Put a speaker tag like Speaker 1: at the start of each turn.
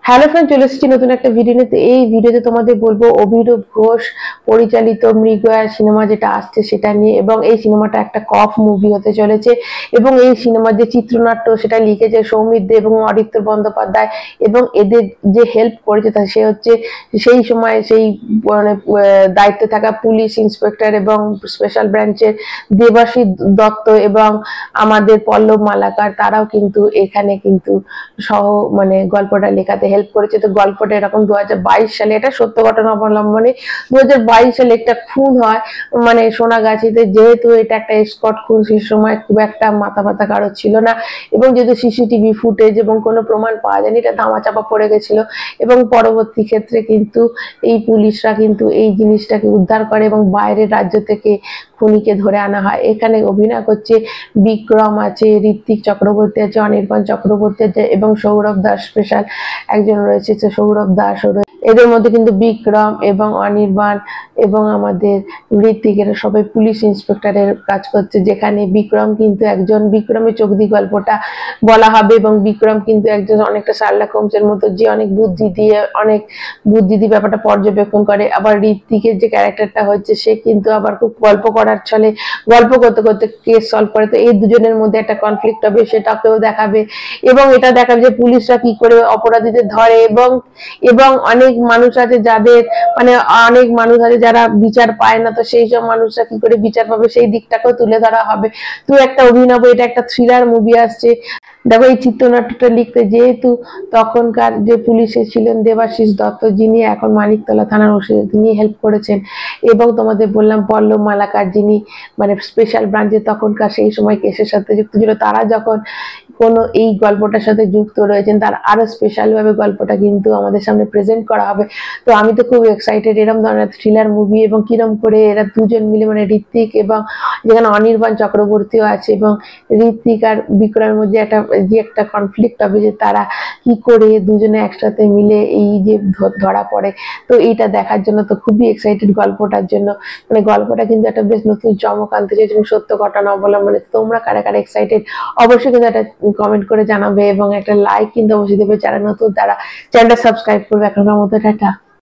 Speaker 1: Hello friend, চলে এসেছি নতুন একটা ভিডিও নিয়ে। এই ভিডিওতে তোমাদের বলবো অভিরূপ ঘোষ পরিচালিত মৃগয়া সিনেমা যেটা আসছে সেটা নিয়ে, এবং এই সিনেমাটা একটা কফ মুভি হতে চলেছে। এবং এই সিনেমার যে চিত্রনাট্য সেটা লিখেছে সৌমিত দে এবং অরিত্র বন্দ্যোপাধ্যায়, এবং এদের যে হেল্প করেছে সে হচ্ছে সেই সময় সেই মানে দায়িত্বে থাকা পুলিশ ইন্সপেক্টর এবং স্পেশাল ব্রাঞ্চের দেবাশিস দত্ত এবং আমাদের পল্লব মালাকার, তারাও কিন্তু এখানে কিন্তু সহ মানে গল্পটা লেখাতে হেল্প করেছে। তো গল্পটা এরকম 2022 সালে, এটা সত্য ঘটনা অবলম্বনে 2022 সালে একটা খুন হয় মানে সোনাগাছিতে। যেহেতু এটা একটা স্পট খুন, সেই সময় খুব একটা মাথা ব্যথা কারো ছিল না, এবং যেহেতু সিসিটিভি ফুটেজ এবং কোনো প্রমাণ পাওয়া যায়নি, এটা ধামাচাপা পড়ে গেছিল। এবং পরবর্তী ক্ষেত্রে কিন্তু এই পুলিশরা কিন্তু এই জিনিসটাকে উদ্ধার করে এবং বাইরের রাজ্য থেকে খুনিকে ধরে আনা হয়। এখানে অভিনয় করছে বিক্রম আছে, ঋত্বিক চক্রবর্তী আছে, অনির্বাণ চক্রবর্তী আছে এবং সৌরভ দাস স্পেশাল একজন রয়েছে, সৌরভ দাস। এদের মধ্যে কিন্তু বিক্রম এবং অনির্বাণ এবং আমাদের ঋত্বিক এরা সবাই পুলিশ ইন্সপেক্টরের কাজ করছে, যেখানে বিক্রম কিন্তু একজন, বিক্রমের চোখ দিয়ে গল্পটা বলা হবে, এবং বিক্রম কিন্তু একজন অনেকটা শার্লক হোমসের মতো, যে অনেক বুদ্ধি দিয়ে ব্যাপারটা পর্যবেক্ষণ করে। আবার ঋত্বিকের যে ক্যারেক্টারটা হচ্ছে সে কিন্তু আবার খুব গল্প করার ছলে গল্প করতে করতে কেস সলভ করে। তো এই দুজনের মধ্যে একটা কনফ্লিক্ট হবে, সেটাকেও দেখাবে। এবং এটা দেখাবে যে পুলিশরা কি করে অপরাধীদের ধরে, এবং অনেক মানুষ আছে যাদের মানে অনেক মানুষ আছে যারা বিচার পায় না, তো সেই সব মানুষরা কি করে বিচার পাবে সেই দিকটাকেও তুলে ধরা হবে। তো একটা অভিনব, এটা একটা থ্রিলার মুভি আসছে। দেখো এই চিত্রনাট্যটা লিখতে যেহেতু তখনকার যে পুলিশে ছিলেন দেবাশিস দত্ত, যিনি এখন মানিকতলা থানার ওসি, তিনি হেল্প করেছেন। এবং তোমাদের বললাম পল্লব মালাকার, যিনি মানে স্পেশাল ব্রাঞ্চে তখনকার সেই সময় কেসের সাথে যুক্ত ছিল, তারা যখন কোনো এই গল্পটার সাথে যুক্ত রয়েছেন, তার আরো স্পেশাল ভাবে গল্পটা কিন্তু আমাদের সামনে প্রেজেন্ট করা হবে। তো আমি তো খুব এক্সাইটেড এরকম ধরনের থ্রিলার মুভি, এবং কিরম করে এরা দুজন মিলে মানে ঋত্বিক এবং যেখানে অনির্বাণ চক্রবর্তীও আছে, এবং ঋত্বিক আর বিক্রমের মধ্যে একটা কনফ্লিক্ট হবে যে তারা কি করে দুজনে একসাথে মিলে এই যে ধরা পড়ে। তো এইটা দেখার জন্য তো খুবই এক্সাইটেড গল্পটার জন্য। মানে গল্পটা কিন্তু একটা বেশ নতুন চমক আনতে চাইছে এবং সত্য ঘটনা অবলম্বনে। তোমরা কারা কারা এক্সাইটেড অবশ্যই কিন্তু একটা কমেন্ট করে জানাবে, এবং একটা লাইক কিন্তু অবশ্যই দেবে। যারা নতুন তারা চ্যানেলটা সাবস্ক্রাইব করবে। এখনকার মতো টাটা।